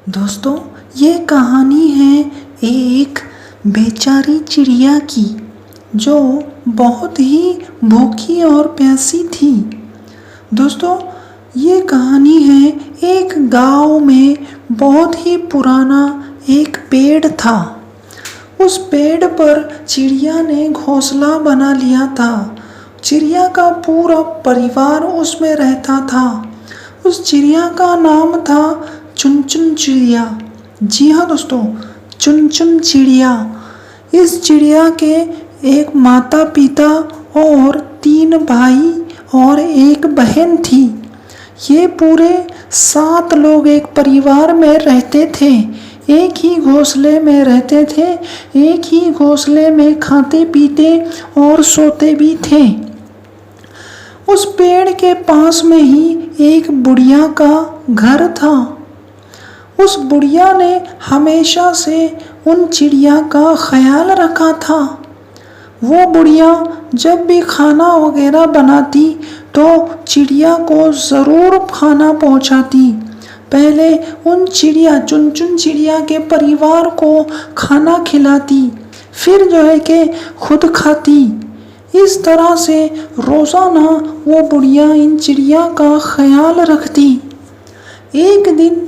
दोस्तों, ये कहानी है एक बेचारी चिड़िया की जो बहुत ही भूखी और प्यासी थी। दोस्तों, ये कहानी है एक गांव में बहुत ही पुराना एक पेड़ था। उस पेड़ पर चिड़िया ने घोंसला बना लिया था। चिड़िया का पूरा परिवार उसमें रहता था। उस चिड़िया का नाम था चुनचुन चिड़िया। जी हाँ दोस्तों, चुनचुन चिड़िया। इस चिड़िया के एक माता पिता और 3 भाई और एक बहन थी। ये पूरे 7 लोग एक परिवार में रहते थे। एक ही घोंसले में रहते थे, एक ही घोंसले में खाते पीते और सोते भी थे। उस पेड़ के पास में ही एक बुढ़िया का घर था। उस बुढ़िया ने हमेशा से उन चिड़िया का ख्याल रखा था। वो बुढ़िया जब भी खाना वगैरह बनाती तो चिड़िया को ज़रूर खाना पहुंचाती। पहले उन चुनचुन चिड़िया के परिवार को खाना खिलाती, फिर जो है कि खुद खाती। इस तरह से रोज़ाना वो बुढ़िया इन चिड़िया का ख्याल रखती। एक दिन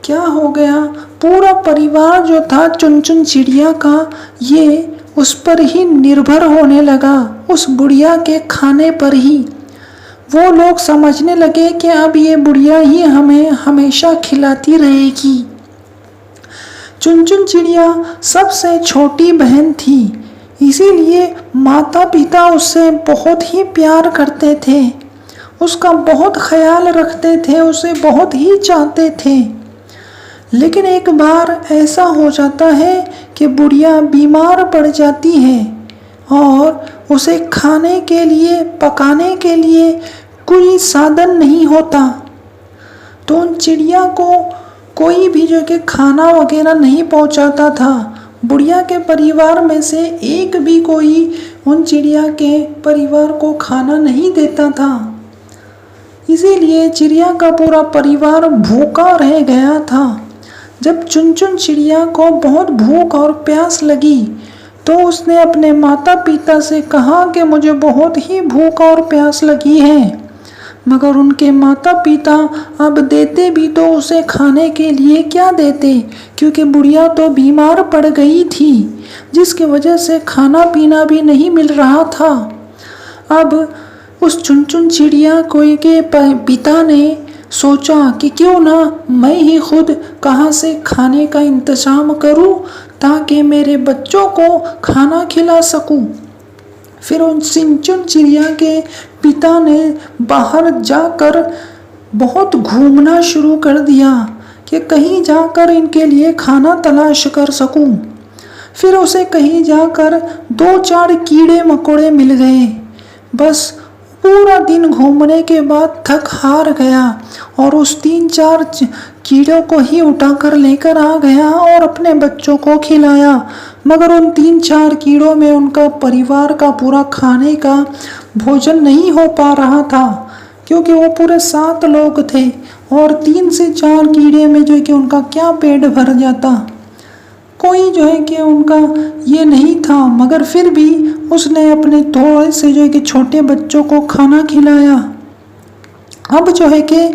क्या हो गया, पूरा परिवार जो था चुनचुन चिड़िया का, ये उस पर ही निर्भर होने लगा, उस बुढ़िया के खाने पर ही। वो लोग समझने लगे कि अब ये बुढ़िया ही हमें हमेशा खिलाती रहेगी। चुनचुन चिड़िया सबसे छोटी बहन थी, इसीलिए माता पिता उससे बहुत ही प्यार करते थे, उसका बहुत ख्याल रखते थे, उसे बहुत ही चाहते थे। लेकिन एक बार ऐसा हो जाता है कि बुढ़िया बीमार पड़ जाती है और उसे खाने के लिए, पकाने के लिए कोई साधन नहीं होता। तो उन चिड़िया को कोई भी जो कि खाना वगैरह नहीं पहुंचाता था। बुढ़िया के परिवार में से एक भी कोई उन चिड़िया के परिवार को खाना नहीं देता था। इसीलिए चिड़िया का पूरा परिवार भूखा रह गया था। जब चुनचुन चिड़िया को बहुत भूख और प्यास लगी तो उसने अपने माता पिता से कहा कि मुझे बहुत ही भूख और प्यास लगी है। मगर उनके माता पिता अब देते भी तो उसे खाने के लिए क्या देते, क्योंकि बुढ़िया तो बीमार पड़ गई थी, जिसकी वजह से खाना पीना भी नहीं मिल रहा था। अब उस चुनचुन चिड़िया के पिता ने सोचा कि क्यों ना मैं ही खुद कहाँ से खाने का इंतज़ाम करूं ताकि मेरे बच्चों को खाना खिला सकूं। फिर उन चुनचुन चिड़िया के पिता ने बाहर जाकर बहुत घूमना शुरू कर दिया कि कहीं जाकर इनके लिए खाना तलाश कर सकूं। फिर उसे कहीं जाकर 2-4 कीड़े मकोड़े मिल गए। बस पूरा दिन घूमने के बाद थक हार गया और उस 3-4 कीड़ों को ही उठाकर लेकर आ गया और अपने बच्चों को खिलाया। मगर उन 3-4 कीड़ों में उनका परिवार का पूरा खाने का भोजन नहीं हो पा रहा था, क्योंकि वो पूरे 7 लोग थे और 3 से 4 कीड़े में जो है कि उनका क्या पेट भर जाता। कोई जो है कि उनका ये नहीं था, मगर फिर भी उसने अपने थोड़े से जो है कि छोटे बच्चों को खाना खिलाया। अब जो है कि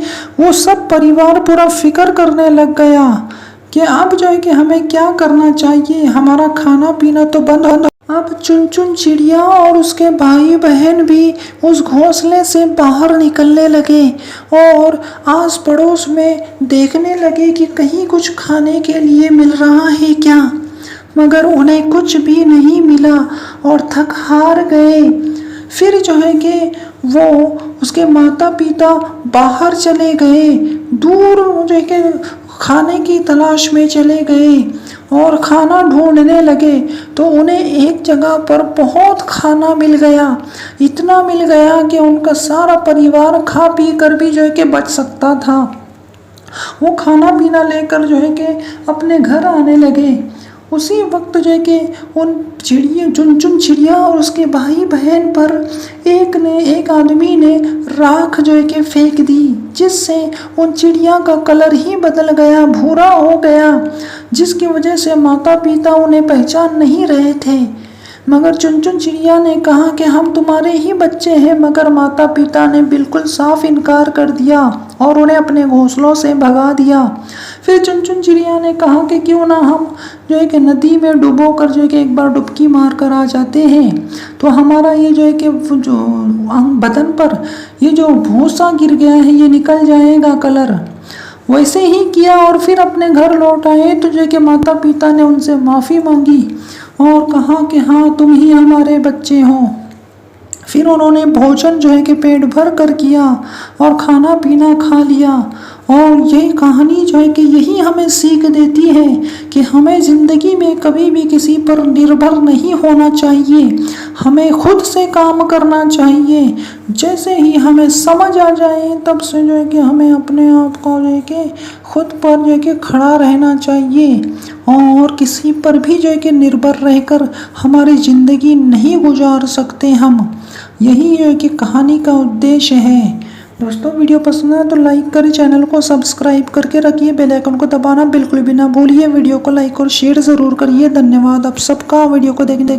वो सब परिवार पूरा फिक्र करने लग गया कि अब जो है कि हमें क्या करना चाहिए, हमारा खाना पीना तो बंद हो। अब चुनचुन चिड़िया और उसके भाई बहन भी उस घोंसले से बाहर निकलने लगे और आस पड़ोस में देखने लगे कि कहीं कुछ खाने के लिए मिल रहा है क्या। मगर उन्हें कुछ भी नहीं मिला और थक हार गए। फिर जो है कि वो उसके माता पिता बाहर चले गए, दूर जो है कि खाने की तलाश में चले गए और खाना ढूंढने लगे। तो उन्हें एक जगह पर बहुत खाना मिल गया, इतना मिल गया कि उनका सारा परिवार खा पी कर भी जो है कि बच सकता था। वो खाना पीना लेकर जो है कि अपने घर आने लगे उसी वक्त जो है कि उन चिड़िया चुन चिड़िया और उसके भाई बहन पर एक आदमी ने राख जो है कि फेंक दी, जिससे उन चिड़िया का कलर ही बदल गया, भूरा हो गया, जिसकी वजह से माता पिता उन्हें पहचान नहीं रहे थे। मगर चुन चिड़िया ने कहा कि हम तुम्हारे ही बच्चे हैं, मगर माता पिता ने बिल्कुल साफ इनकार कर दिया और उन्हें अपने घोंसलों से भगा दिया। फिर चुन चिड़िया ने कहा कि क्यों ना हम जो है कि नदी में डुबो कर जो है कि एक बार डुबकी मार कर आ जाते हैं, तो हमारा ये जो है कि जो बदन पर ये जो भूसा गिर गया है ये निकल जाएगा कलर। वैसे ही किया और फिर अपने घर लौट आए तो जो है कि माता पिता ने उनसे माफ़ी मांगी और कहा कि हाँ तुम ही हमारे बच्चे हो। फिर उन्होंने भोजन जो है कि पेट भर कर किया और खाना पीना खा लिया। और यही कहानी जो है कि यही हमें सीख देती है कि हमें ज़िंदगी में कभी भी किसी पर निर्भर नहीं होना चाहिए, हमें खुद से काम करना चाहिए। जैसे ही हमें समझ आ जाए तब से जो है कि हमें अपने आप को जो है कि खुद पर जो है कि खड़ा रहना चाहिए और किसी पर भी जो है कि निर्भर रहकर हमारी ज़िंदगी नहीं गुजार सकते हम। यही जो है कि कहानी का उद्देश्य है। दोस्तों वीडियो पसंद है तो लाइक करें, चैनल को सब्सक्राइब करके रखिए, बेल आइकन को दबाना बिल्कुल भी ना भूलिए, वीडियो को लाइक और शेयर ज़रूर करिए। धन्यवाद आप सबका वीडियो को देखने